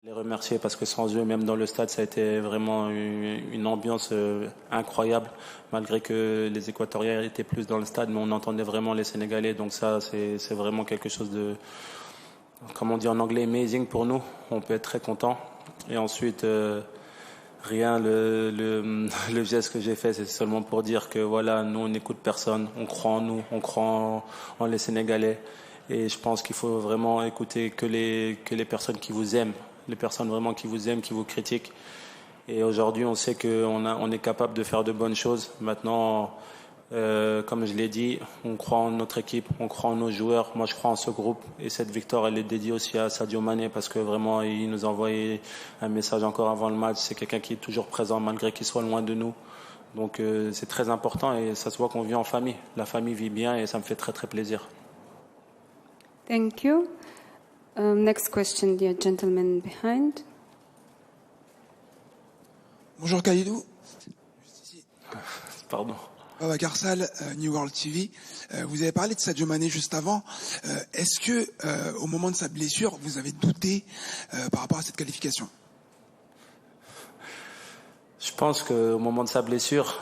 Les remercier parce que sans eux, même dans le stade, ça a été vraiment une ambiance incroyable. Malgré que les Équatoriens étaient plus dans le stade, mais on entendait vraiment les Sénégalais. Donc ça, c'est vraiment quelque chose de, comme on dit en anglais, amazing pour nous. On peut être très content. Et ensuite, rien, le geste que j'ai fait, c'est seulement pour dire que voilà, nous, on n'écoute personne. On croit en nous, on croit en les Sénégalais. Et je pense qu'il faut vraiment écouter que les personnes qui vous aiment, les personnes vraiment qui vous aiment, qui vous critiquent. Et aujourd'hui, on sait on est capable de faire de bonnes choses. Maintenant, comme je l'ai dit, on croit en notre équipe, on croit en nos joueurs. Moi, je crois en ce groupe. Et cette victoire, elle est dédiée aussi à Sadio Mané parce que vraiment, il nous a envoyé un message encore avant le match. C'est quelqu'un qui est toujours présent malgré qu'il soit loin de nous. Donc, c'est très important et ça se voit qu'on vit en famille. La famille vit bien et ça me fait très, très plaisir. Thank you. Next question, the gentleman behind. Bonjour Khalidou. Pardon. Babacar Sall, New World TV. Vous avez parlé de Sadio Mané juste avant. Est-ce que, au moment de sa blessure, vous avez douté par rapport à cette qualification? Je pense qu'au moment de sa blessure,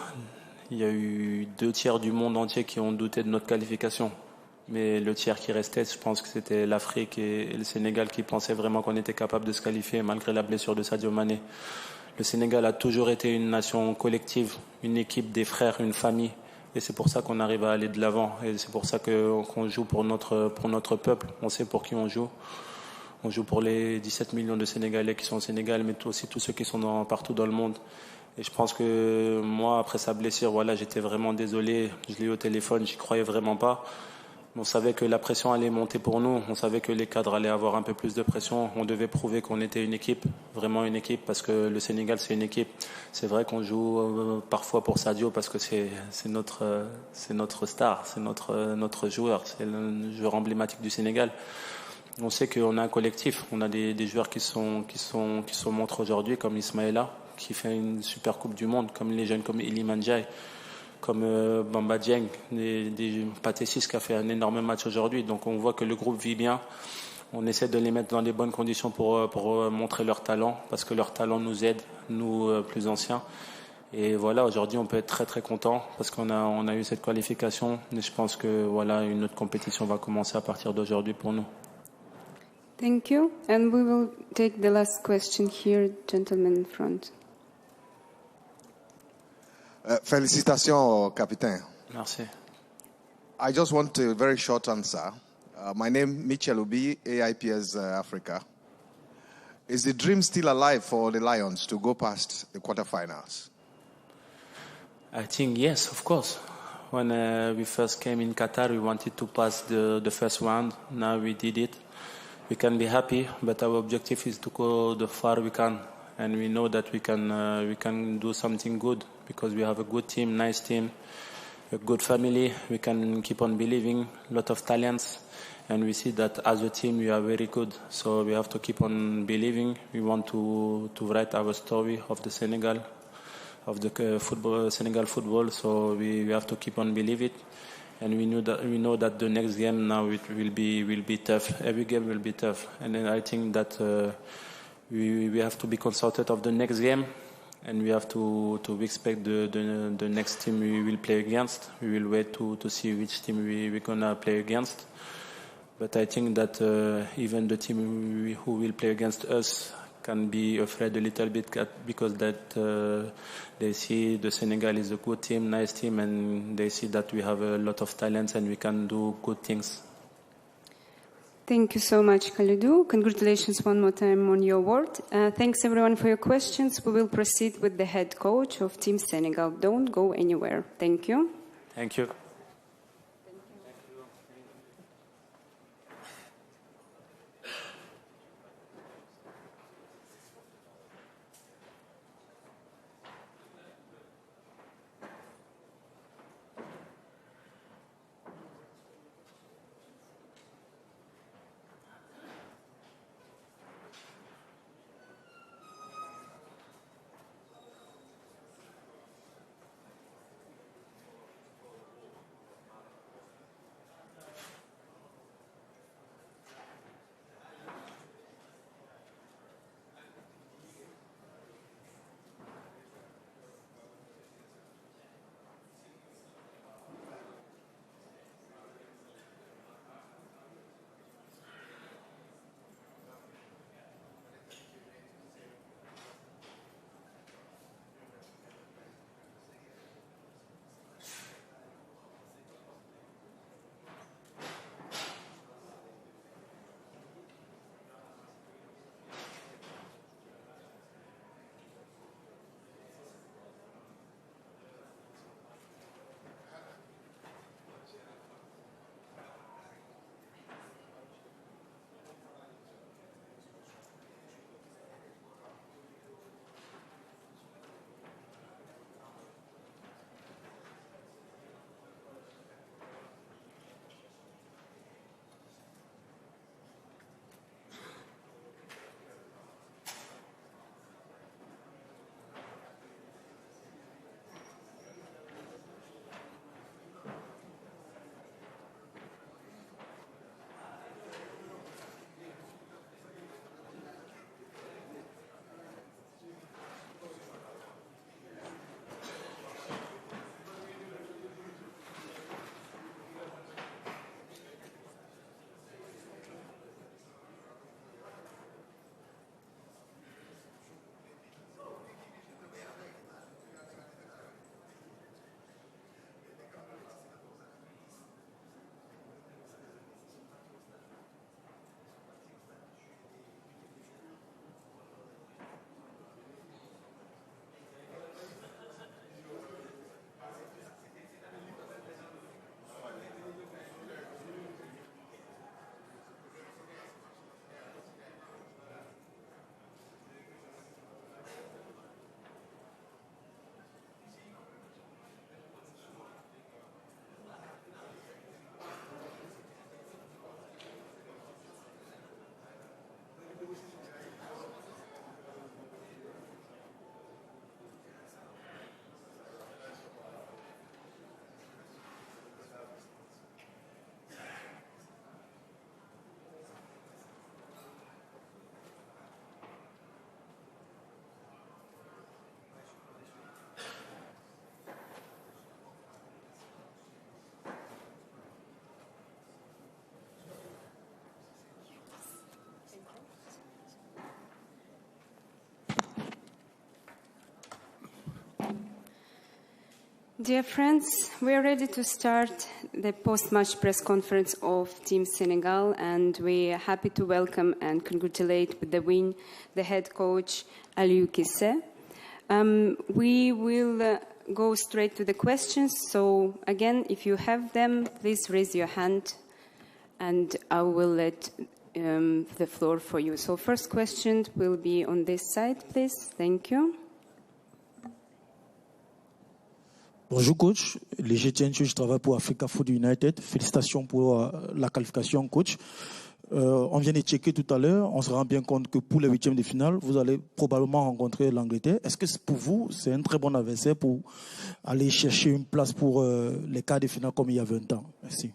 il y a eu 2 tiers du monde entier qui ont douté de notre qualification. Mais le tiers qui restait, je pense que c'était l'Afrique et le Sénégal qui pensaient vraiment qu'on était capable de se qualifier malgré la blessure de Sadio Mané. Le Sénégal a toujours été une nation collective, une équipe, des frères, une famille. Et c'est pour ça qu'on arrive à aller de l'avant. Et c'est pour ça qu'on joue pour notre peuple. On sait pour qui on joue. On joue pour les 17 millions de Sénégalais qui sont au Sénégal, mais aussi tous ceux qui sont partout dans le monde. Et je pense que moi, après sa blessure, voilà, j'étais vraiment désolé. Je l'ai eu au téléphone, j'y croyais vraiment pas. On savait que la pression allait monter pour nous. On savait que les cadres allaient avoir un peu plus de pression. On devait prouver qu'on était une équipe, vraiment une équipe, parce que le Sénégal, c'est une équipe. C'est vrai qu'on joue parfois pour Sadio parce que c'est notre star, c'est notre joueur, c'est le joueur emblématique du Sénégal. On sait qu'on a un collectif. On a des joueurs qui sont montrés aujourd'hui, comme Ismaïla, qui fait une super Coupe du Monde, comme les jeunes comme Iliman Ndiaye, comme Bamba Dieng, des Pathé Ciss qui a fait un énorme match aujourd'hui. Donc on voit que le groupe vit bien. On essaie de les mettre dans les bonnes conditions pour montrer leur talent, parce que leur talent nous aide, nous plus anciens. Et voilà, aujourd'hui on peut être très très content parce qu'on a eu cette qualification. Et je pense que voilà, une autre compétition va commencer à partir d'aujourd'hui pour nous. Thank you. And we will take the last question here, gentleman in front. Félicitations, capitaine. Merci. I just want a very short answer. My name Michel Obi, AIPS Africa. Is the dream still alive for the Lions to go past the quarterfinals? I think yes, of course. When we first came in Qatar, we wanted to pass the first round. Now we did it. We can be happy, but our objective is to go the far we can, and we know that we can do something good because we have a good team, nice team, a good family. We can keep on believing, a lot of talents, and we see that as a team we are very good. So we have to keep on believing. We want to write our story of the Senegal, of the Senegal football. So we have to keep on believing it. And we know that the next game now it will be tough. Every game will be tough, and then I think that we have to be consulted of the next game, and we have to expect the next team we will play against. We will wait to see which team we're gonna play against. But I think that even the team who will play against us can be afraid a little bit because that they see the Senegal is a good team, nice team, and they see that we have a lot of talents and we can do good things. Thank you so much, Khalidou. Congratulations one more time on your award. Thanks everyone for your questions. We will proceed with the head coach of Team Senegal. Don't go anywhere. Thank you. Thank you. Dear friends, we are ready to start the post-match press conference of Team Senegal, and we are happy to welcome and congratulate with the win the head coach Aliou Cissé. We will go straight to the questions. So again, if you have them, please raise your hand, and I will let the floor for you. So first question will be on this side, please. Thank you. Bonjour coach, Léger Tienchu, je travaille pour Africa Food United. Félicitations pour la qualification coach. On vient de checker tout à l'heure, on se rend bien compte que pour les huitièmes de finale, vous allez probablement rencontrer l'Angleterre. Est-ce que pour vous, c'est un très bon adversaire pour aller chercher une place pour les quarts de finale comme il y a 20 ans? Merci.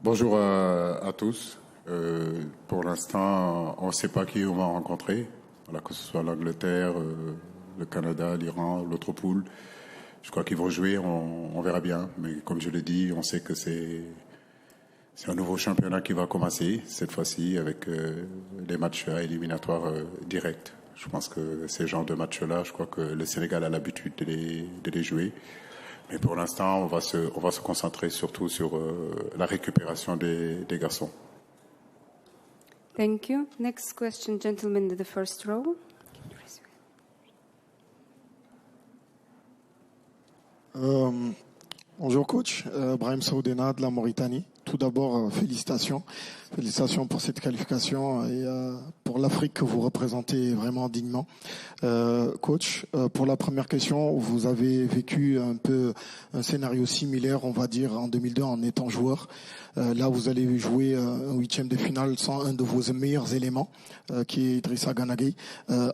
Bonjour à tous. Pour l'instant, on ne sait pas qui on va rencontrer, voilà, que ce soit l'Angleterre, le Canada, l'Iran, l'autre poule. Je crois qu'ils vont jouer, on verra bien. Mais comme je l'ai dit, on sait que c'est un nouveau championnat qui va commencer cette fois-ci avec des matchs éliminatoires directs. Je pense que ces genres de matchs-là, je crois que le Sénégal a l'habitude de les jouer. Mais pour l'instant, on va se concentrer surtout sur la récupération des garçons. Thank you. Next question, gentleman in the first row. Bonjour coach, Brahim Saoudena de la Mauritanie. Tout d'abord, félicitations. Félicitations pour cette qualification et pour l'Afrique que vous représentez vraiment dignement. Coach, pour la première question, vous avez vécu un peu un scénario similaire, on va dire, en 2002 en étant joueur. Là, vous allez jouer un huitième de finale sans un de vos meilleurs éléments, qui est Idrissa Gana Gueye.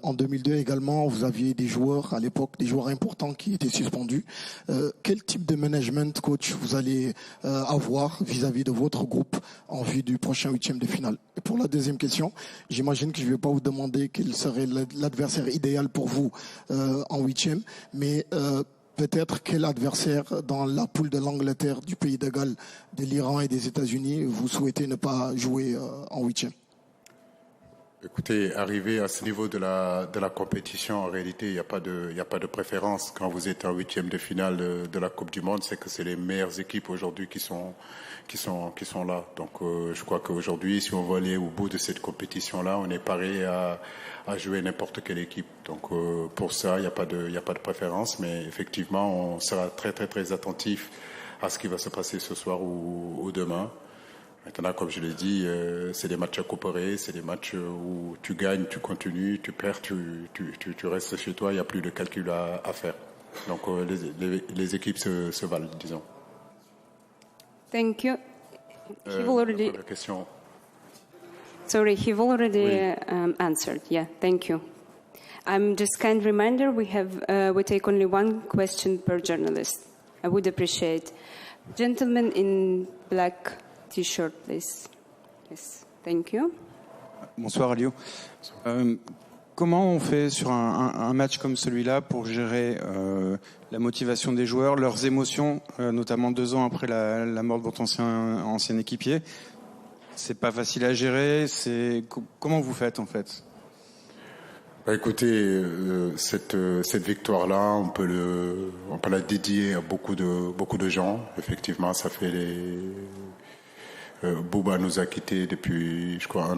En 2002 également, vous aviez des joueurs, à l'époque, des joueurs importants qui étaient suspendus. Quel type de management, coach, vous allez avoir vis-à-vis de votre groupe en vue du prochain huitième de finale? Et pour la deuxième question, j'imagine que je ne vais pas vous demander quel serait l'adversaire idéal pour vous en huitième, mais peut-être quel adversaire dans la poule de l'Angleterre, du Pays de Galles, de l'Iran et des États-Unis vous souhaitez ne pas jouer en huitième? Écoutez, arriver à ce niveau de la compétition, en réalité, il n'y a pas de préférence. Quand vous êtes en huitième de finale de la Coupe du Monde, c'est que c'est les meilleures équipes aujourd'hui qui sont là. Donc, je crois qu'aujourd'hui, si on veut aller au bout de cette compétition-là, on est paré à jouer n'importe quelle équipe. Donc, pour ça, il n'y a pas de préférence, mais effectivement, on sera très, très, très attentif à ce qui va se passer ce soir ou demain. Maintenant, comme je l'ai dit, c'est des matchs à coopérer, c'est des matchs où tu gagnes, tu continues, tu perds, tu restes chez toi, il n'y a plus de calcul à faire. Donc les équipes se valent, disons. Thank you. La question. Sorry, he already Oui. answered. Yeah, thank you. Just kind reminder, we take only one question per journalist. I would appreciate. Gentleman in black T-shirt, please. Yes, thank you. Bonsoir Aliou. Comment on fait sur un match comme celui-là pour gérer la motivation des joueurs, leurs émotions, notamment 2 ans après la mort de votre ancien équipier? C'est pas facile à gérer. Comment vous faites en fait? Écoutez, cette victoire-là, on peut la dédier à beaucoup de gens. Effectivement, ça fait Bouba nous a quittés depuis, je crois,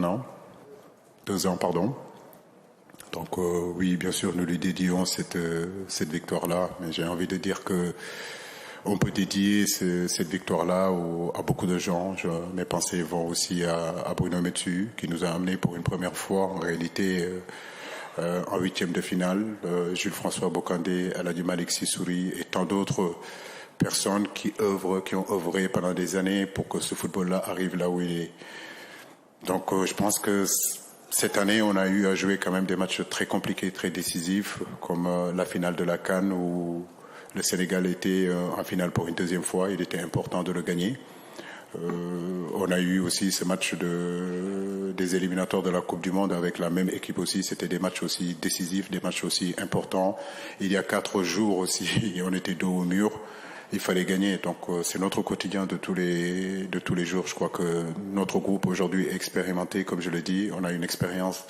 2 ans, pardon. Donc oui, bien sûr, nous lui dédions cette victoire-là. Mais j'ai envie de dire que on peut dédier cette victoire-là à beaucoup de gens. Mes pensées vont aussi à Bruno Metsu, qui nous a amenés pour une première fois, en réalité, en huitième de finale. Jules-François Bocandé, Aladji Malick Sissouri et tant d'autres personnes qui ont œuvré pendant des années pour que ce football-là arrive là où il est. Donc je pense que cette année, on a eu à jouer quand même des matchs très compliqués, très décisifs, comme la finale de la CAN où le Sénégal était en finale pour une 2e fois. Il était important de le gagner. On a eu aussi ce match des éliminatoires de la Coupe du Monde avec la même équipe aussi. C'était des matchs aussi décisifs, des matchs aussi importants. Il y a 4 jours aussi, on était dos au mur. Il fallait gagner. Donc c'est notre quotidien de tous les jours. Je crois que notre groupe aujourd'hui est expérimenté, comme je l'ai dit. On a une expérience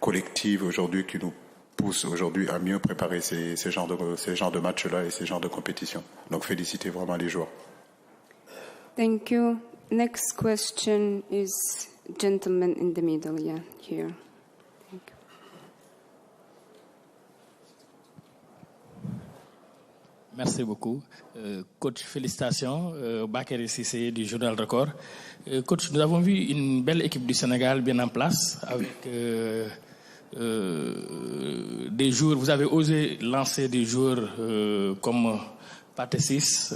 collective aujourd'hui qui nous pousse aujourd'hui à mieux préparer ces genres de matchs-là et ces genres de compétitions. Donc féliciter vraiment les joueurs. Thank you. Next question is gentleman in the middle, yeah, here. Thank you. Merci beaucoup. Coach, félicitations. Bakary Cissé du Journal Record. Coach, nous avons vu une belle équipe du Sénégal bien en place avec des joueurs. Vous avez osé lancer des joueurs comme Pathé Ciss,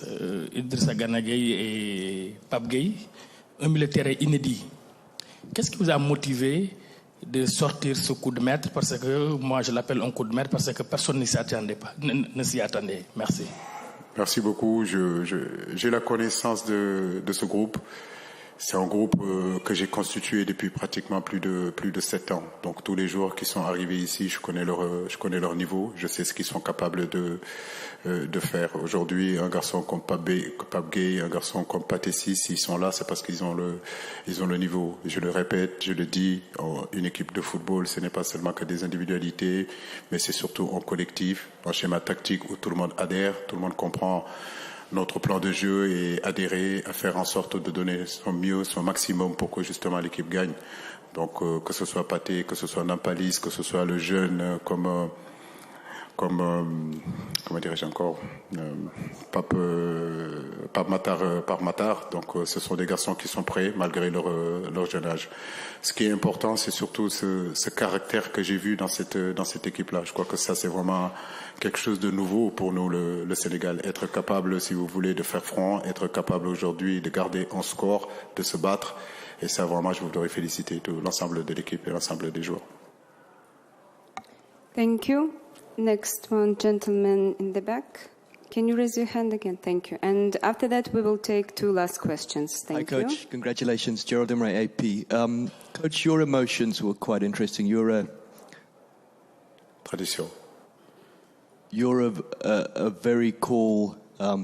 Idrissa Gana Gueye et Pape Gueye, un milieu de terrain inédit. Qu'est-ce qui vous a motivé de sortir ce coup de maître? Parce que moi, je l'appelle un coup de maître parce que personne ne s'y attendait pas, ne s'y attendait. Merci. Merci beaucoup. J'ai la connaissance de ce groupe. C'est un groupe que j'ai constitué depuis pratiquement plus de 7 ans. Donc tous les joueurs qui sont arrivés ici, je connais leur niveau, je sais ce qu'ils sont capables de faire. Aujourd'hui, un garçon comme Pape Gueye, un garçon comme Pathé Ciss, s'ils sont là, c'est parce qu'ils ont le niveau. Je le répète, je le dis, une équipe de football, ce n'est pas seulement que des individualités, mais c'est surtout un collectif, un schéma tactique où tout le monde adhère, tout le monde comprend notre plan de jeu et adhérer à faire en sorte de donner son mieux, son maximum pour que justement l'équipe gagne. Donc que ce soit Pathé, que ce soit Nampalis, que ce soit le jeune comme comment dirais-je encore, Pape Matar. Donc ce sont des garçons qui sont prêts malgré leur jeune âge. Ce qui est important, c'est surtout ce caractère que j'ai vu dans cette équipe-là. Je crois que ça, c'est vraiment quelque chose de nouveau pour nous, le Sénégal. Être capable, si vous voulez, de faire front, être capable aujourd'hui de garder un score, de se battre. Et ça, vraiment, je voudrais féliciter tout l'ensemble de l'équipe et l'ensemble des joueurs. Thank you. Next one, gentleman in the back. Can you raise your hand again? Thank you. And after that, we will take 2 last questions. Thank you. Hi, Coach. Congratulations. Gerald Imre, AP. Coach, your emotions were quite interesting. You're Tradition. You're a very cool,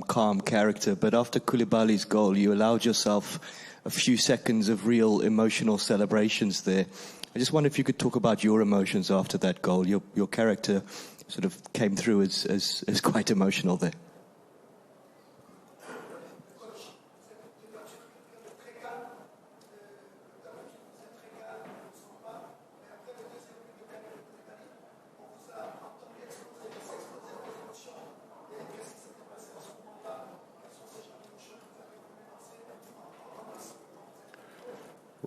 calm character, but after Koulibaly's goal, you allowed yourself a few seconds of real emotional celebrations there. I just wonder if you could talk about your emotions after that goal. Your character sort of came through as quite emotional there.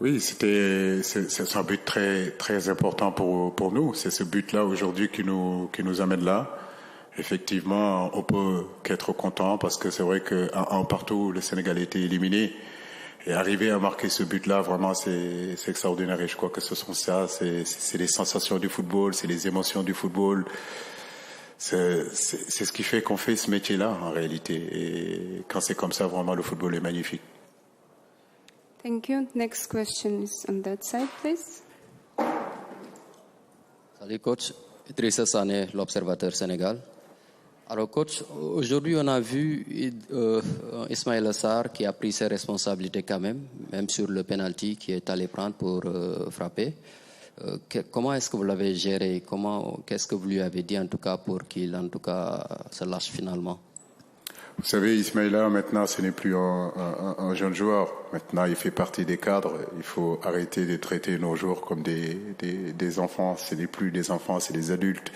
Oui, c'est un but très très important pour nous. C'est ce but-là aujourd'hui qui nous amène là. Effectivement, on peut qu'être content parce que c'est vrai qu'un partout, le Sénégal a été éliminé. Et arriver à marquer ce but-là, vraiment, c'est extraordinaire. Et je crois que ce sont ça, c'est les sensations du football, c'est les émotions du football. C'est ce qui fait qu'on fait ce métier-là, en réalité. Et quand c'est comme ça, vraiment, le football est magnifique. Thank you. Next question is on that side, please. Salut coach, Idrissa Sané, l'Observateur Sénégal. Alors coach, aujourd'hui on a vu Ismaïla Sarr qui a pris ses responsabilités quand même sur le penalty qui est allé prendre pour frapper. Comment est-ce que vous l'avez géré? Qu'est-ce que vous lui avez dit en tout cas pour qu'il en tout cas se lâche finalement? Vous savez, Ismaïla, maintenant, ce n'est plus un jeune joueur. Maintenant, il fait partie des cadres. Il faut arrêter de traiter nos joueurs comme des enfants. Ce n'est plus des enfants, c'est des adultes.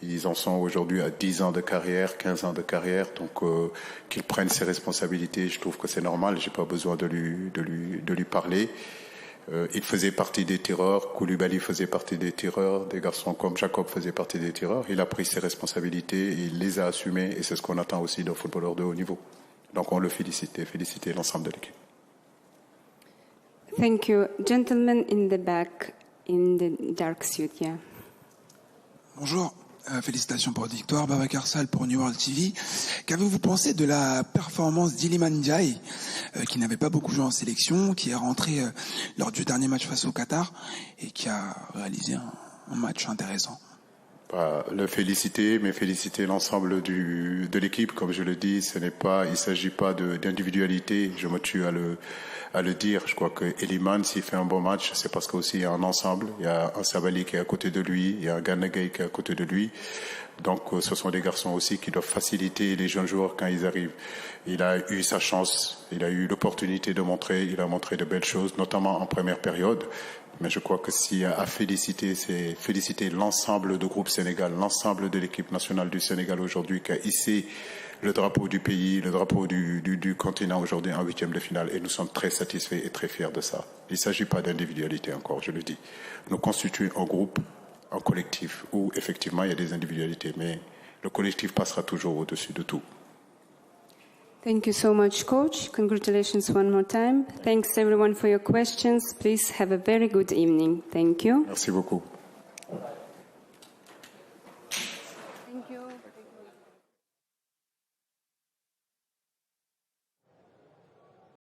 Ils en sont aujourd'hui à 10 ans de carrière, 15 ans de carrière. Donc, qu'ils prennent ses responsabilités, je trouve que c'est normal. J'ai pas besoin de lui parler. Il faisait partie des tireurs, Koulibaly faisait partie des tireurs, des garçons comme Jacob faisaient partie des tireurs. Il a pris ses responsabilités, il les a assumées et c'est ce qu'on attend aussi d'un footballeur de haut niveau. Donc on le félicite et féliciter l'ensemble de l'équipe. Thank you. Gentleman in the back, in the dark suit, yeah. Bonjour. Félicitations pour la victoire, Babacar Sall pour New World TV. Qu'avez-vous pensé de la performance d'Iliman Ndiaye, qui n'avait pas beaucoup joué en sélection, qui est rentré lors du dernier match face au Qatar et qui a réalisé un match intéressant? Le féliciter, mais féliciter l'ensemble de l'équipe. Comme je le dis, il ne s'agit pas d'individualité. Je me tue à le dire. Je crois que Eliman, s'il fait un bon match, c'est parce qu'aussi il y a un ensemble. Il y a un Sabali qui est à côté de lui, il y a un Gana Gueye qui est à côté de lui. Donc, ce sont des garçons aussi qui doivent faciliter les jeunes joueurs quand ils arrivent. Il a eu sa chance, il a eu l'opportunité de montrer, il a montré de belles choses, notamment en première période. Mais je crois que s'il y a à féliciter, c'est féliciter l'ensemble du groupe Sénégal, l'ensemble de l'équipe nationale du Sénégal aujourd'hui qui a hissé le drapeau du pays, le drapeau du continent aujourd'hui en 8e de finale. Et nous sommes très satisfaits et très fiers de ça. Il ne s'agit pas d'individualité encore, je le dis. Nous constituons un groupe, un collectif où effectivement il y a des individualités, mais le collectif passera toujours au-dessus de tout. Thank you so much, Coach. Congratulations one more time. Thanks everyone for your questions. Please have a very good evening. Thank you. Merci beaucoup.